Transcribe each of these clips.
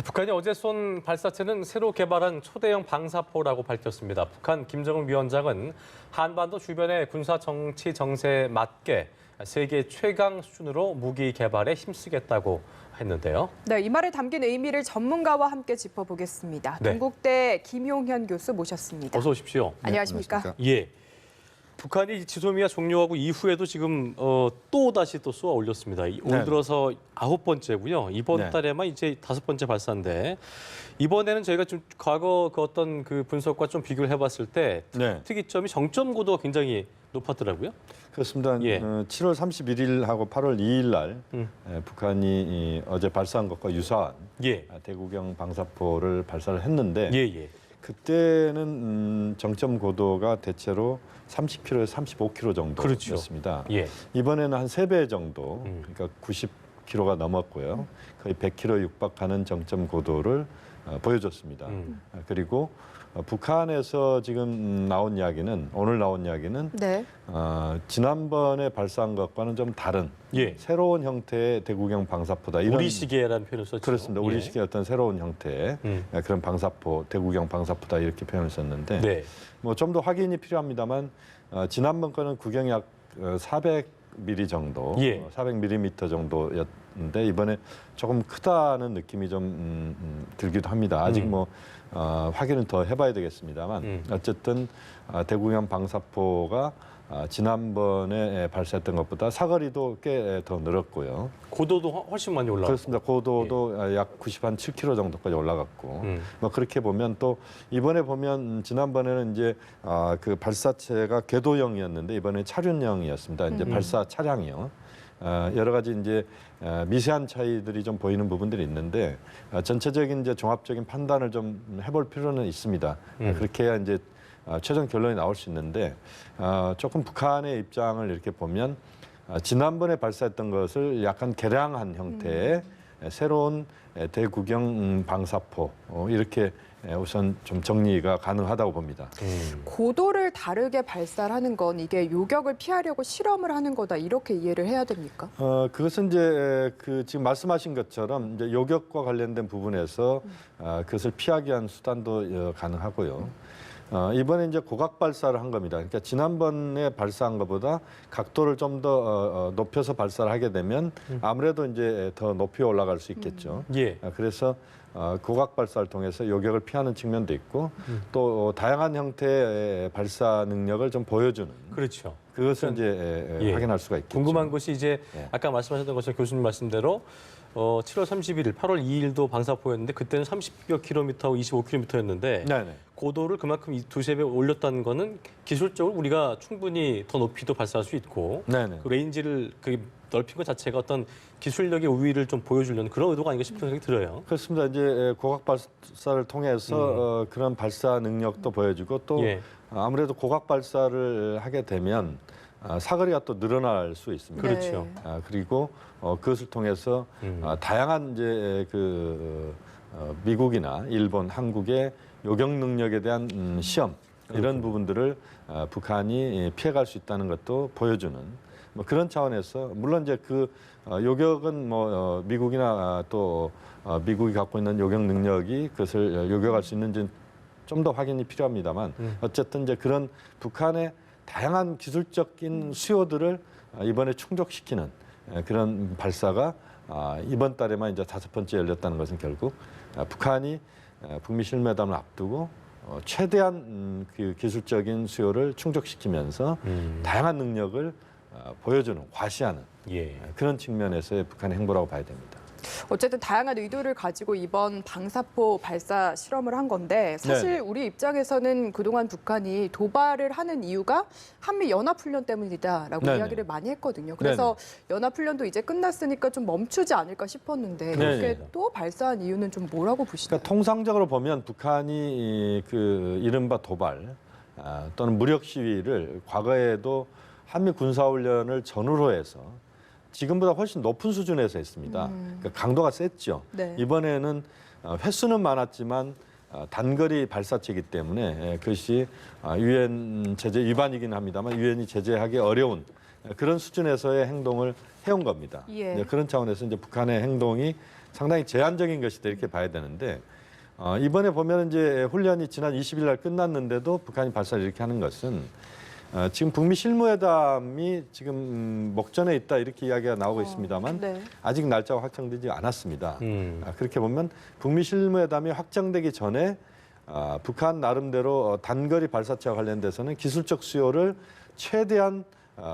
북한이 어제 쏜 발사체는 새로 개발한 초대형 방사포라고 밝혔습니다. 북한 김정은 위원장은 한반도 주변의 군사 정치 정세에 맞게 세계 최강 수준으로 무기 개발에 힘쓰겠다고 했는데요. 네, 이 말에 담긴 의미를 전문가와 함께 짚어보겠습니다. 네. 동국대 김용현 교수 모셨습니다. 어서 오십시오. 안녕하십니까? 예. 북한이 지소미아 종료하고 이후에도 지금 또 다시 쏘아 올렸습니다. 올 들어서 9번째고요. 이번 네. 달에만 이제 5번째 발사인데 이번에는 저희가 좀 과거 그 어떤 그 분석과 좀 비교를 해봤을 때 네. 특이점이 정점 고도가 굉장히 높았더라고요. 그렇습니다. 예. 7월 31일하고 8월 2일 날 북한이 어제 발사한 것과 유사한 예. 대구경 방사포를 발사를 했는데 예. 그때는 정점 고도가 대체로 30km에서 35km 정도였습니다. 그렇죠. 예. 이번에는 한 3배 정도, 그러니까 90km가 넘었고요. 거의 100km 육박하는 정점 고도를 보여줬습니다. 그리고 북한에서 지금 나온 이야기는 오늘 나온 이야기는 네. 지난번에 발사한 것과는 좀 다른 예. 새로운 형태의 대구경 방사포다. 이런 우리시계라는 표현을 썼죠. 그렇습니다. 우리식의 어떤 새로운 형태의 그런 방사포, 대구경 방사포다 이렇게 표현을 썼는데 네. 뭐 좀 더 확인이 필요합니다만 지난번 거는 구경이 약 400mm 정도, 예. 400mm 정도였는데 이번에 조금 크다는 느낌이 좀 들기도 합니다. 아직 뭐 확인은 더 해봐야 되겠습니다만 어쨌든 대구경 방사포가 지난번에 발사했던 것보다 사거리도 꽤 더 늘었고요. 고도도 훨씬 많이 올라갔고. 그렇습니다. 고도도 약 97km 정도까지 올라갔고 뭐 그렇게 보면 또 이번에 보면 지난번에는 이제 그 발사체가 궤도형이었는데 이번에 차륜형이었습니다. 이제 발사 차량이요. 여러 가지 이제 미세한 차이들이 좀 보이는 부분들이 있는데 전체적인 이제 종합적인 판단을 좀 해볼 필요는 있습니다. 그렇게 해야 이제 최종 결론이 나올 수 있는데 조금 북한의 입장을 이렇게 보면 지난번에 발사했던 것을 약간 개량한 형태의 새로운 대구경 방사포 이렇게 우선 좀 정리가 가능하다고 봅니다. 고도를 다르게 발사를 하는 건 이게 요격을 피하려고 실험을 하는 거다 이렇게 이해를 해야 됩니까? 그것은 이제 그 지금 말씀하신 것처럼 이제 요격과 관련된 부분에서 그것을 피하기 위한 수단도 가능하고요. 이번에 이제 고각 발사를 한 겁니다. 그러니까 지난번에 발사한 것보다 각도를 좀 더 높여서 발사를 하게 되면 아무래도 이제 더 높이 올라갈 수 있겠죠. 예. 그래서 고각 발사를 통해서 요격을 피하는 측면도 있고 또 다양한 형태의 발사 능력을 좀 보여주는. 그렇죠. 그것을 이제 확인할 수가 있겠죠. 궁금한 것이 이제 예. 아까 말씀하셨던 것처럼 교수님 말씀대로 7월 31일, 8월 2일도 방사포였는데 그때는 30여 킬로미터하고 25킬로미터였는데 네네. 고도를 그만큼 두세 배 올렸다는 거는 기술적으로 우리가 충분히 더 높이도 발사할 수 있고 네네. 그 레인지를 넓힌 것 자체가 어떤 기술력의 우위를 좀 보여주려는 그런 의도가 아닌가 싶은 생각이 들어요. 그렇습니다. 이제 고각 발사를 통해서 그런 발사 능력도 보여주고 또 예. 아무래도 고각 발사를 하게 되면 사거리가 또 늘어날 수 있습니다. 그렇죠. 그리고 그것을 통해서 다양한 이제 그 미국이나 일본, 한국의 요격 능력에 대한 시험 이런 부분들을 북한이 피해갈 수 있다는 것도 보여주는 뭐 그런 차원에서 물론 이제 그 요격은 뭐 미국이나 또 미국이 갖고 있는 요격 능력이 그것을 요격할 수 있는지 좀 더 확인이 필요합니다만 어쨌든 이제 그런 북한의 다양한 기술적인 수요들을 이번에 충족시키는 그런 발사가 이번 달에만 이제 5번째 열렸다는 것은 결국 북한이 북미 실무회담을 앞두고 최대한 그 기술적인 수요를 충족시키면서 다양한 능력을 보여주는, 과시하는 그런 측면에서의 북한의 행보라고 봐야 됩니다. 어쨌든 다양한 의도를 가지고 이번 방사포 발사 실험을 한 건데 사실 네네. 우리 입장에서는 그동안 북한이 도발을 하는 이유가 한미 연합훈련 때문이다라고 네네. 이야기를 많이 했거든요. 그래서 연합훈련도 이제 끝났으니까 좀 멈추지 않을까 싶었는데 이렇게 네네. 또 발사한 이유는 좀 뭐라고 보시나요? 그러니까 통상적으로 보면 북한이 그 이른바 도발 또는 무력 시위를 과거에도 한미 군사훈련을 전후로 해서 지금보다 훨씬 높은 수준에서 했습니다. 그러니까 강도가 셌죠. 네. 이번에는 횟수는 많았지만 단거리 발사체이기 때문에 그것이 유엔 제재 위반이긴 합니다만 유엔이 제재하기 어려운 그런 수준에서의 행동을 해온 겁니다. 예. 이제 그런 차원에서 이제 북한의 행동이 상당히 제한적인 것이다 이렇게 봐야 되는데 이번에 보면 이제 훈련이 지난 20일 날 끝났는데도 북한이 발사를 이렇게 하는 것은 지금 북미 실무회담이 지금 목전에 있다 이렇게 이야기가 나오고 있습니다만 네. 아직 날짜가 확정되지 않았습니다. 그렇게 보면 북미 실무회담이 확정되기 전에 북한 나름대로 단거리 발사체와 관련돼서는 기술적 수요를 최대한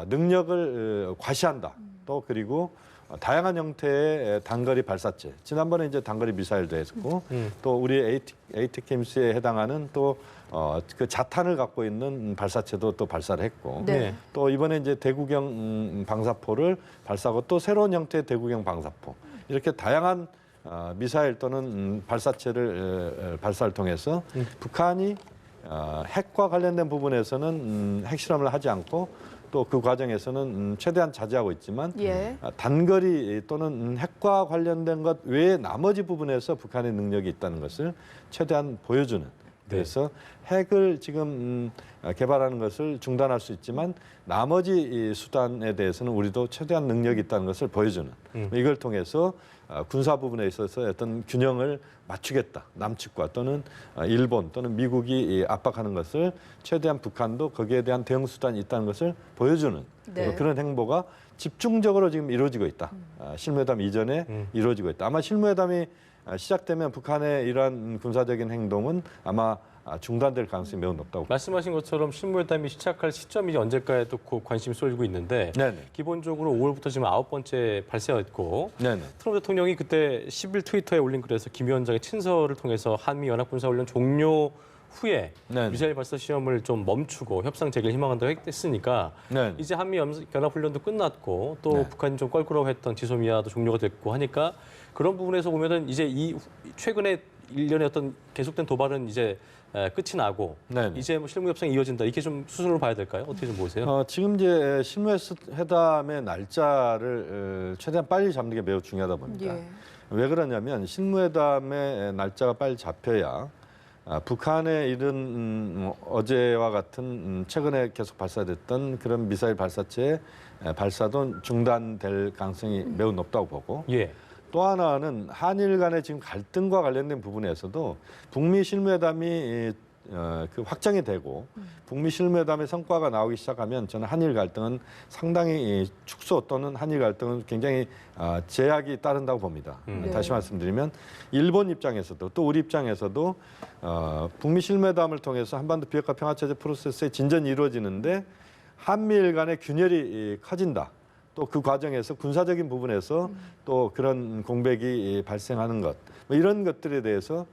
능력을 과시한다. 또 그리고 다양한 형태의 단거리 발사체. 지난번에 이제 단거리 미사일도 했었고 또 우리 에이티킴스에 해당하는 또 그 자탄을 갖고 있는 발사체도 또 발사를 했고 네. 또 이번에 이제 대구경 방사포를 발사하고 또 새로운 형태의 대구경 방사포 이렇게 다양한 미사일 또는 발사체를 발사를 통해서 북한이 핵과 관련된 부분에서는 핵실험을 하지 않고 또 그 과정에서는 최대한 자제하고 있지만 예. 단거리 또는 핵과 관련된 것 외에 나머지 부분에서 북한의 능력이 있다는 것을 최대한 보여주는 그래서 핵을 지금 개발하는 것을 중단할 수 있지만 나머지 이 수단에 대해서는 우리도 최대한 능력이 있다는 것을 보여주는 이걸 통해서 군사 부분에 있어서 어떤 균형을 맞추겠다. 남측과 또는 일본 또는 미국이 압박하는 것을 최대한 북한도 거기에 대한 대응 수단이 있다는 것을 보여주는 네. 그런 행보가 집중적으로 지금 이루어지고 있다. 실무회담 이전에 이루어지고 있다. 아마 실무회담이 시작되면 북한의 이러한 군사적인 행동은 아마 중단될 가능성이 매우 높다고. 말씀하신 것처럼 실무회담이 시작할 시점이 언제까에 또 관심이 쏠리고 있는데 네네. 기본적으로 5월부터 지금 9번째 발사였고 네네. 트럼프 대통령이 그때 10일 트위터에 올린 글에서 김 위원장의 친서를 통해서 한미 연합군사훈련 종료 후에 네네. 미사일 발사 시험을 좀 멈추고 협상 재개를 희망한다고 했으니까 네네. 이제 한미 연합훈련도 끝났고 또 네. 북한이 좀 껄끄러워했던 지소미아도 종료가 됐고 하니까 그런 부분에서 보면은 이제 이 최근에 일련의 어떤 계속된 도발은 이제 끝이 나고 네네. 이제 뭐 실무 협상이 이어진다 이렇게 좀 수순으로 봐야 될까요? 어떻게 좀 보세요? 지금 이제 실무회담의 날짜를 최대한 빨리 잡는 게 매우 중요하다 봅니다. 예. 왜 그러냐면 실무회담의 날짜가 빨리 잡혀야 북한의 이런 어제와 같은 최근에 계속 발사됐던 그런 미사일 발사체의 발사도 중단될 가능성이 매우 높다고 보고 예. 또 하나는 한일 간의 지금 갈등과 관련된 부분에서도 북미 실무회담이 그 확정이 되고 북미 실무회담의 성과가 나오기 시작하면 저는 한일 갈등은 상당히 축소 또는 한일 갈등은 굉장히 제약이 따른다고 봅니다. 네. 다시 말씀드리면 일본 입장에서도 또 우리 입장에서도 북미 실무회담을 통해서 한반도 비핵화 평화체제 프로세스의 진전이 이루어지는데 한미일 간의 균열이 커진다. 또 그 과정에서 군사적인 부분에서 또 그런 공백이 발생하는 것 뭐 이런 것들에 대해서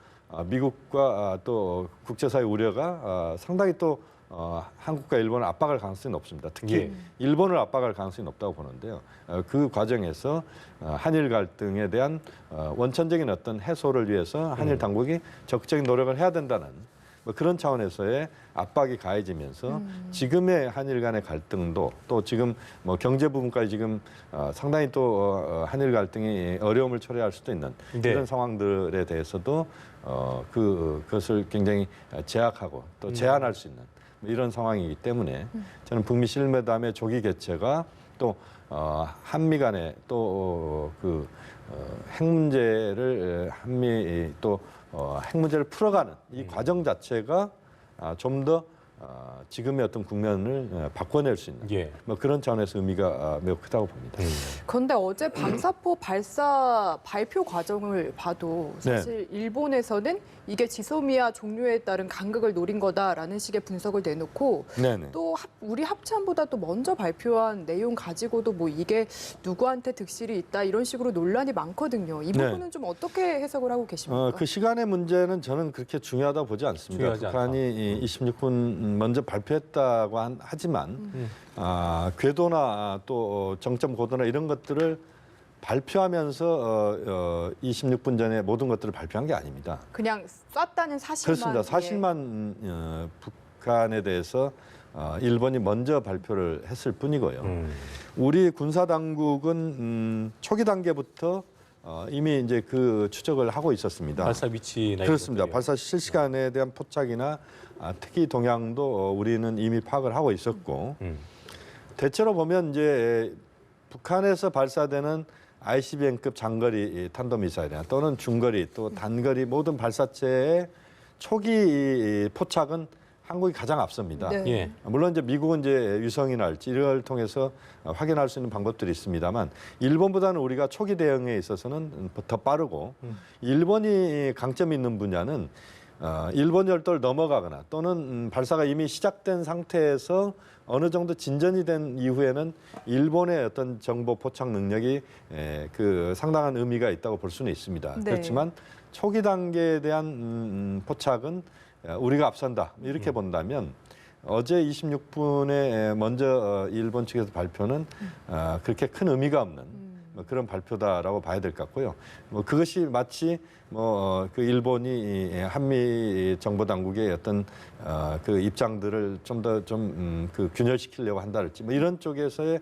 미국과 또 국제사회 우려가 상당히 또 한국과 일본을 압박할 가능성이 높습니다. 특히 예. 일본을 압박할 가능성이 높다고 보는데요. 그 과정에서 한일 갈등에 대한 원천적인 어떤 해소를 위해서 한일 당국이 적극적인 노력을 해야 된다는 뭐 그런 차원에서의 압박이 가해지면서 지금의 한일 간의 갈등도 또 지금 뭐 경제 부분까지 지금 상당히 또 한일 갈등이 어려움을 초래할 수도 있는 네. 이런 상황들에 대해서도 그것을 굉장히 제약하고 또 제한할 수 있는 이런 상황이기 때문에 저는 북미 실무회담의 조기 개최가 또 한미 간에 또 핵 문제를 한미 또 핵 문제를 풀어가는 이 과정 자체가 좀 더 지금의 어떤 국면을 바꿔낼 수 있는 예. 뭐 그런 차원에서 의미가 매우 크다고 봅니다. 그런데 어제 방사포 발사 발표 과정을 봐도 사실 일본에서는 이게 지소미아 종료에 따른 간극을 노린 거다라는 식의 분석을 내놓고 네네. 또 우리 합참보다 또 먼저 발표한 내용 가지고도 뭐 이게 누구한테 득실이 있다 이런 식으로 논란이 많거든요. 이 네. 부분은 좀 어떻게 해석을 하고 계십니까? 그 시간의 문제는 저는 그렇게 중요하다고 보지 않습니다. 중요하지 북한이 이 26분 먼저 발표했다고 하지만 궤도나 또 정점 고도나 이런 것들을 발표하면서 26분 전에 모든 것들을 발표한 게 아닙니다. 그냥 쐈다는 사실만. 그렇습니다. 사실만 북한에 대해서 일본이 먼저 발표를 했을 뿐이고요. 우리 군사 당국은 초기 단계부터 이미 이제 그 추적을 하고 있었습니다. 발사 위치나 그렇습니다. 이런 것들이요. 발사 실시간에 대한 포착이나 특이 동향도 우리는 이미 파악을 하고 있었고 대체로 보면 이제 북한에서 발사되는 ICBM급 장거리 탄도미사일이나 또는 중거리 또 단거리 모든 발사체의 초기 포착은 한국이 가장 앞섭니다. 네. 예. 물론 이제 미국은 이제 유성이나 할지 이걸 통해서 확인할 수 있는 방법들이 있습니다만 일본보다는 우리가 초기 대응에 있어서는 더 빠르고 일본이 강점이 있는 분야는 일본 열도를 넘어가거나 또는 발사가 이미 시작된 상태에서 어느 정도 진전이 된 이후에는 일본의 어떤 정보 포착 능력이 그 상당한 의미가 있다고 볼 수는 있습니다. 네. 그렇지만 초기 단계에 대한 포착은 우리가 앞선다 이렇게 본다면 어제 26분에 먼저 일본 측에서 발표는 그렇게 큰 의미가 없는 그런 발표다라고 봐야 될 것 같고요. 뭐 그것이 마치 그 일본이 한미 정보 당국의 어떤 그 입장들을 좀 더 그 균열시키려고 한다랄지 뭐 이런 쪽에서의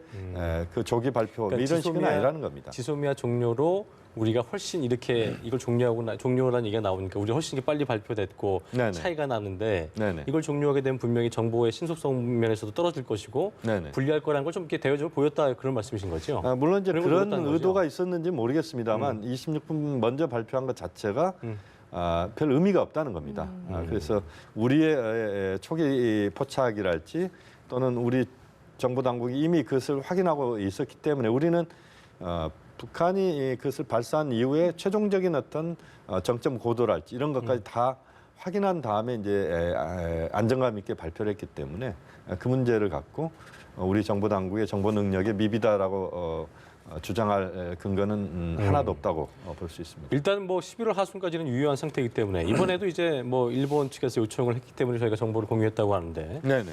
그 조기 발표 그러니까 이런 식은 아니라는 겁니다. 지소미아 종료로 우리가 훨씬 이렇게 이걸 종료라는 얘기가 나오니까 우리 훨씬 빨리 발표됐고 네네. 차이가 나는데 네네. 이걸 종료하게 되면 분명히 정보의 신속성 면에서도 떨어질 것이고 네네. 불리할 거라는 걸 좀 이렇게 대외적으로 보였다 그런 말씀이신 거죠? 물론 이제 그런 걸 그런 보였다는 의도가 거죠? 있었는지 모르겠습니다만 26분 먼저 발표한 것 자체가 별 의미가 없다는 겁니다. 그래서 우리의 초기 포착이랄지 또는 우리 정보 당국이 이미 그것을 확인하고 있었기 때문에 우리는 북한이 그것을 발사한 이후에 최종적인 어떤 정점 고도랄지 이런 것까지 다 확인한 다음에 이제 안정감 있게 발표를 했기 때문에 그 문제를 갖고 우리 정보 당국의 정보 능력의 미비다라고 주장할 근거는 하나도 없다고 볼 수 있습니다. 일단 뭐 11월 하순까지는 유효한 상태이기 때문에 이번에도 이제 뭐 일본 측에서 요청을 했기 때문에 저희가 정보를 공유했다고 하는데 네네.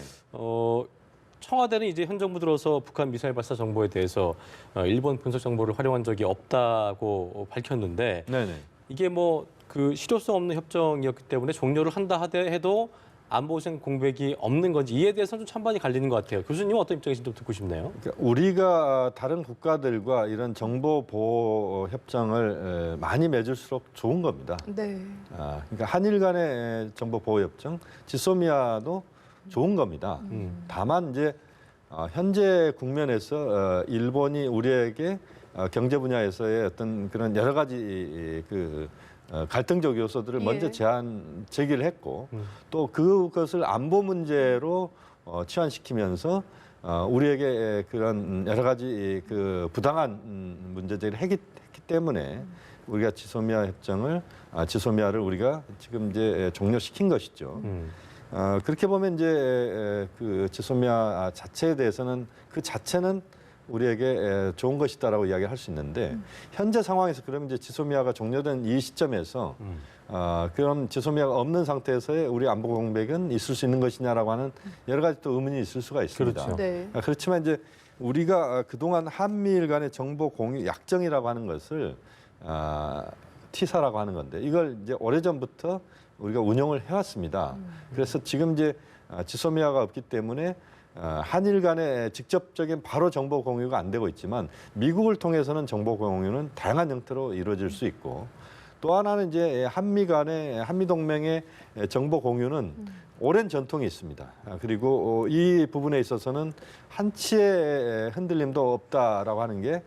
청와대는 이제 현 정부 들어서 북한 미사일 발사 정보에 대해서 일본 분석 정보를 활용한 적이 없다고 밝혔는데 네네. 이게 뭐 그 실효성 없는 협정이었기 때문에 종료를 한다 해도 안보생 공백이 없는 건지 이에 대해서는 좀 찬반이 갈리는 것 같아요. 교수님 어떤 입장이신지 좀 듣고 싶네요. 그러니까 우리가 다른 국가들과 이런 정보 보호 협정을 많이 맺을수록 좋은 겁니다. 네. 그러니까 한일 간의 정보 보호 협정, 지소미아도 좋은 겁니다. 다만 이제 현재 국면에서 일본이 우리에게 경제 분야에서의 어떤 그런 여러 가지 그 갈등적 요소들을 먼저 제기를 했고 또 그것을 안보 문제로 치환시키면서 우리에게 그런 여러 가지 그 부당한 문제들을 했기 때문에 우리가 지소미아를 우리가 지금 이제 종료시킨 것이죠. 그렇게 보면 이제 그 지소미아 자체에 대해서는 그 자체는 우리에게 좋은 것이다라고 이야기할 수 있는데 현재 상황에서 그러면 이제 지소미아가 종료된 이 시점에서 그럼 지소미아가 없는 상태에서의 우리 안보 공백은 있을 수 있는 것이냐라고 하는 여러 가지 또 의문이 있을 수가 있습니다. 그렇죠. 네. 그렇지만 이제 우리가 그동안 한미일 간의 정보 공유 약정이라고 하는 것을 T사라고 하는 건데 이걸 이제 오래전부터 우리가 운영을 해왔습니다. 그래서 지금 이제 지소미아가 없기 때문에 한일 간의 직접적인 바로 정보 공유가 안 되고 있지만 미국을 통해서는 정보 공유는 다양한 형태로 이루어질 수 있고 또 하나는 이제 한미 간의 한미 동맹의 정보 공유는 오랜 전통이 있습니다. 그리고 이 부분에 있어서는 한치의 흔들림도 없다라고 하는 게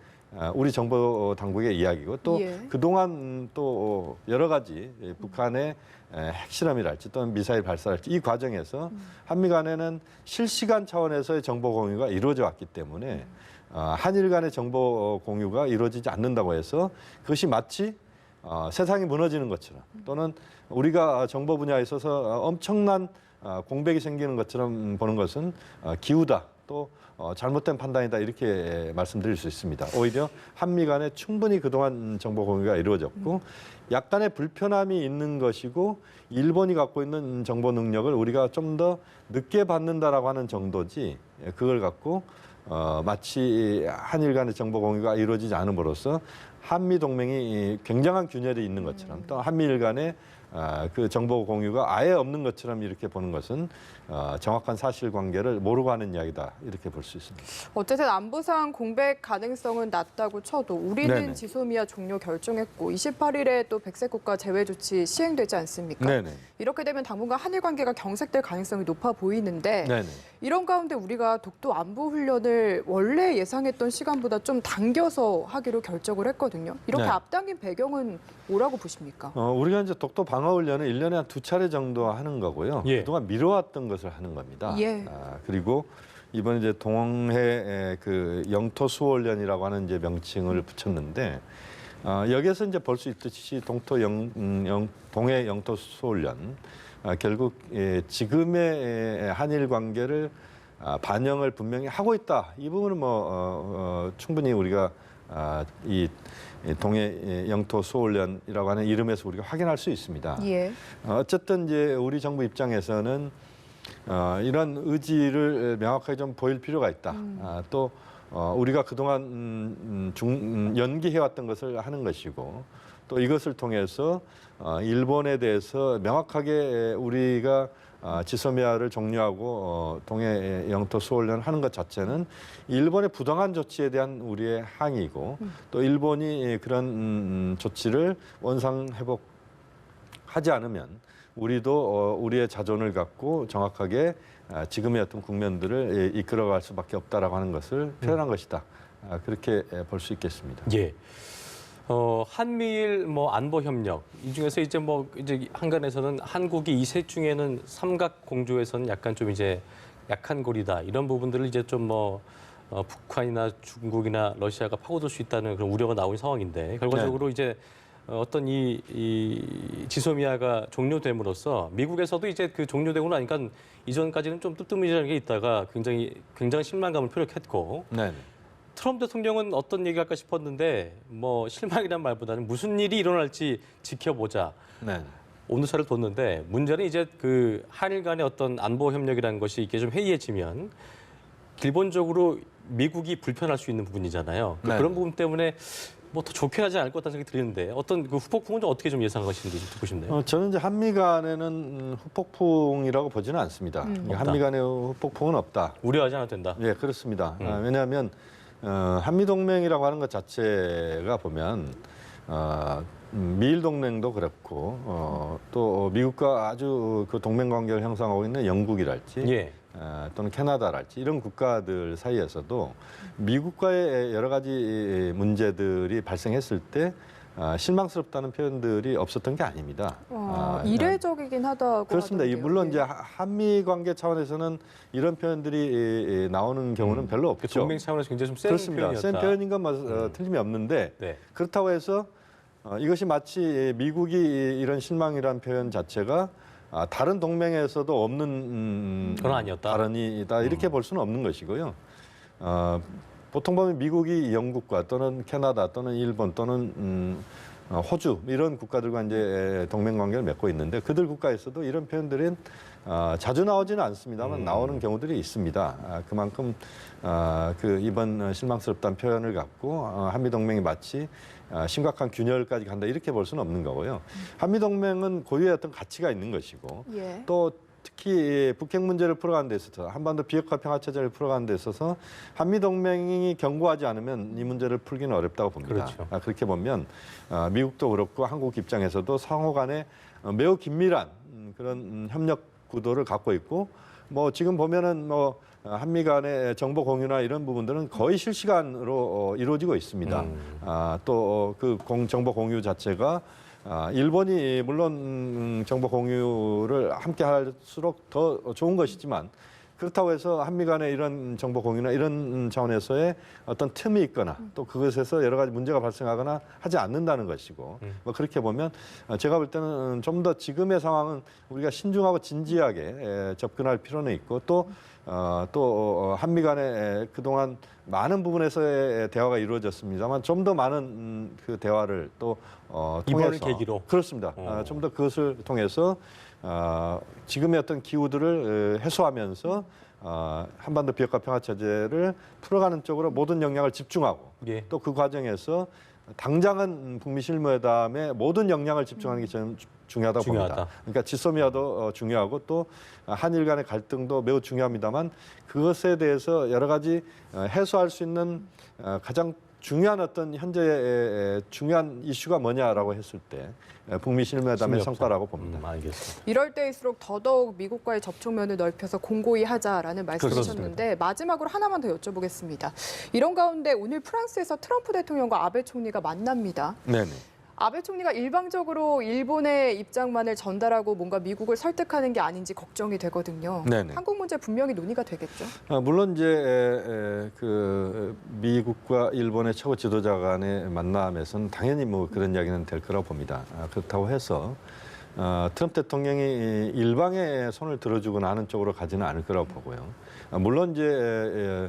우리 정보 당국의 이야기고 또 그동안 또 여러 가지 북한의 핵실험이랄지 또는 미사일 발사랄지 이 과정에서 한미 간에는 실시간 차원에서의 정보 공유가 이루어져 왔기 때문에 한일 간의 정보 공유가 이루어지지 않는다고 해서 그것이 마치 세상이 무너지는 것처럼 또는 우리가 정보 분야에 있어서 엄청난 공백이 생기는 것처럼 보는 것은 기우다 또 잘못된 판단이다 이렇게 말씀드릴 수 있습니다. 오히려 한미 간에 충분히 그동안 정보 공유가 이루어졌고 약간의 불편함이 있는 것이고 일본이 갖고 있는 정보 능력을 우리가 좀 더 늦게 받는다라고 하는 정도지 그걸 갖고 마치 한일 간의 정보 공유가 이루어지지 않음으로써 한미 동맹이 굉장한 균열이 있는 것처럼 또 한미일 간의 그 정보 공유가 아예 없는 것처럼 이렇게 보는 것은 정확한 사실관계를 모르고 하는 이야기다 이렇게 볼 수 있습니다. 어쨌든 안보상 공백 가능성은 낮다고 쳐도 우리는 네네. 지소미아 종료 결정했고 28일에 또 백색 국가 제외 조치 시행되지 않습니까? 네네. 이렇게 되면 당분간 한일 관계가 경색될 가능성이 높아 보이는데 네네. 이런 가운데 우리가 독도 안보 훈련을 원래 예상했던 시간보다 좀 당겨서 하기로 결정을 했거든요. 이렇게 네. 앞당긴 배경은 뭐라고 보십니까? 우리가 이제 독도 방어 훈련을 1년에 한 2차례 정도 하는 거고요. 예. 그동안 미뤄왔던 것을 하는 겁니다. 예. 그리고 이번 이제 동해 그 영토 수호 훈련이라고 하는 이제 명칭을 붙였는데 여기에서 이제 볼 수 있듯이 동해 영토 수호 훈련 결국 지금의 한일 관계를 반영을 분명히 하고 있다. 이 부분은 충분히 우리가 이 동해 영토 수호훈련이라고 하는 이름에서 우리가 확인할 수 있습니다. 예. 어쨌든 이제 우리 정부 입장에서는 이런 의지를 명확하게 좀 보일 필요가 있다. 또 우리가 그동안 연기해왔던 것을 하는 것이고 또 이것을 통해서 일본에 대해서 명확하게 우리가 지소미아를 종료하고 동해 영토 수호훈련을 하는 것 자체는 일본의 부당한 조치에 대한 우리의 항의이고 또 일본이 그런 조치를 원상 회복하지 않으면 우리도 우리의 자존을 갖고 정확하게 지금의 어떤 국면들을 이끌어갈 수밖에 없다라고 하는 것을 표현한 것이다. 그렇게 볼 수 있겠습니다. 예. 한미일 안보 협력 이 중에서 이제 이제 한간에서는 한국이 이 셋 중에는 삼각 공조에서는 약간 좀 이제 약한 고리다 이런 부분들을 이제 좀 북한이나 중국이나 러시아가 파고들 수 있다는 그런 우려가 나온 상황인데 결과적으로 이제 어떤 이 지소미아가 종료됨으로써 미국에서도 이제 그 종료되고 나니까 이전까지는 좀 뜨뜻미지한 게 있다가 굉장히 실망감을 표력했고. 네. 트럼프 대통령은 어떤 얘기할까 싶었는데 실망이란 말보다는 무슨 일이 일어날지 지켜보자. 네. 온도차를 뒀는데 문제는 이제 그 한일 간의 어떤 안보 협력이라는 것이 이게 좀 해이해지면 기본적으로 미국이 불편할 수 있는 부분이잖아요. 네. 그런 부분 때문에 더 좋게 하지 않을 것 같다는 생각이 드는데 어떤 그 후폭풍은 좀 어떻게 좀 예상하시는지 좀 듣고 싶네요. 저는 이제 한미 간에는 후폭풍이라고 보지는 않습니다. 한미 간의 후폭풍은 없다. 우려하지 않아도 된다. 네, 그렇습니다. 왜냐하면 한미 동맹이라고 하는 것 자체가 보면 미일 동맹도 그렇고 또 미국과 아주 그 동맹 관계를 형성하고 있는 영국이랄지 예. 또는 캐나다랄지 이런 국가들 사이에서도 미국과의 여러 가지 문제들이 발생했을 때 실망스럽다는 표현들이 없었던 게 아닙니다. 이례적이긴 하다고 그렇습니다. 하던데요. 물론 예. 이제 한미 관계 차원에서는 이런 표현들이 나오는 경우는 별로 그 없죠. 동맹 차원에서 굉장히 좀 센 그렇습니다. 표현이었다. 센 표현인 건 틀림이 없는데 네. 그렇다고 해서 이것이 마치 미국이 이런 실망이라는 표현 자체가 다른 동맹에서도 없는 그건 아니었다. 발언이다 이렇게 볼 수는 없는 것이고요. 보통 보면 미국이 영국과 또는 캐나다 또는 일본 또는 호주 이런 국가들과 이제 동맹 관계를 맺고 있는데 그들 국가에서도 이런 표현들은 자주 나오지는 않습니다만 나오는 경우들이 있습니다. 그만큼 그 이번 실망스럽다는 표현을 갖고 한미 동맹이 마치 심각한 균열까지 간다 이렇게 볼 수는 없는 거고요. 한미 동맹은 고유의 어떤 가치가 있는 것이고 예. 또 특히 북핵 문제를 풀어가는 데 있어서 한반도 비핵화 평화 체제를 풀어가는 데 있어서 한미 동맹이 경고하지 않으면 이 문제를 풀기는 어렵다고 봅니다. 그렇죠. 그렇게 보면 미국도 그렇고 한국 입장에서도 상호 간에 매우 긴밀한 그런 협력 구도를 갖고 있고 지금 보면은 한미 간의 정보 공유나 이런 부분들은 거의 실시간으로 이루어지고 있습니다. 또 그 정보 공유 자체가 일본이 물론 정보 공유를 함께 할수록 더 좋은 것이지만 그렇다고 해서 한미 간의 이런 정보 공유나 이런 차원에서의 어떤 틈이 있거나 또 그것에서 여러 가지 문제가 발생하거나 하지 않는다는 것이고 그렇게 보면 제가 볼 때는 좀 더 지금의 상황은 우리가 신중하고 진지하게 접근할 필요는 있고 또 한미 간에 그동안 많은 부분에서의 대화가 이루어졌습니다만 좀 더 많은 그 대화를 또 이번을 통해서 계기로 그렇습니다. 좀 더 그것을 통해서 지금의 어떤 기후들을 해소하면서 한반도 비핵화 평화 체제를 풀어가는 쪽으로 모든 역량을 집중하고 예. 또 그 과정에서 당장은 북미 실무회담에 모든 역량을 집중하는 게 저는 중요하다고 중요하다. 봅니다. 그러니까 지소미아도 중요하고 또 한일 간의 갈등도 매우 중요합니다만 그것에 대해서 여러 가지 해소할 수 있는 가장 중요한 어떤 현재의 중요한 이슈가 뭐냐라고 했을 때 북미 실무회담의 성과라고 봅니다. 알겠습니다. 이럴 때일수록 더더욱 미국과의 접촉면을 넓혀서 공고히 하자라는 말씀이셨는데 마지막으로 하나만 더 여쭤보겠습니다. 이런 가운데 오늘 프랑스에서 트럼프 대통령과 아베 총리가 만납니다. 네네. 아베 총리가 일방적으로 일본의 입장만을 전달하고 뭔가 미국을 설득하는 게 아닌지 걱정이 되거든요. 네네. 한국 문제 분명히 논의가 되겠죠. 물론 이제 그 미국과 일본의 최고 지도자 간의 만남에서는 당연히 뭐 그런 이야기는 될 거라고 봅니다. 그렇다고 해서 트럼프 대통령이 일방에 손을 들어주거나 하는 쪽으로 가지는 않을 거라고 보고요. 물론 이제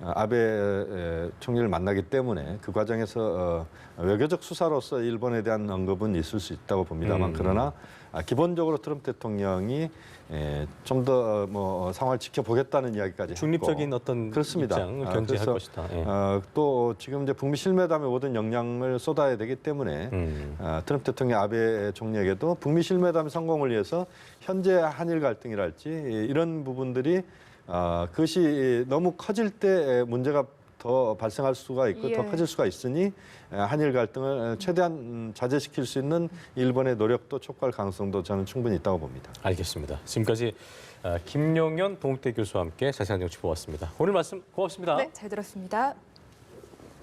아베 총리를 만나기 때문에 그 과정에서 외교적 수사로서 일본에 대한 언급은 있을 수 있다고 봅니다만 그러나 기본적으로 트럼프 대통령이 좀 더 뭐 상황을 지켜보겠다는 이야기까지 중립적인 했고, 어떤 그렇습니다. 입장을 견지할 그래서, 것이다. 예. 또 지금 이제 북미 실무회담에 모든 역량을 쏟아야 되기 때문에 트럼프 대통령 아베 총리에게도 북미 실무회담 성공을 위해서 현재 한일 갈등이랄지 이런 부분들이 그것이 너무 커질 때 문제가 더 발생할 수가 있고 더 커질 수가 있으니 한일 갈등을 최대한 자제시킬 수 있는 일본의 노력도 촉구할 가능성도 저는 충분히 있다고 봅니다. 알겠습니다. 지금까지 김용현 동국대 교수와 함께 자세한 정치 보았습니다. 오늘 말씀 고맙습니다. 네, 잘 들었습니다.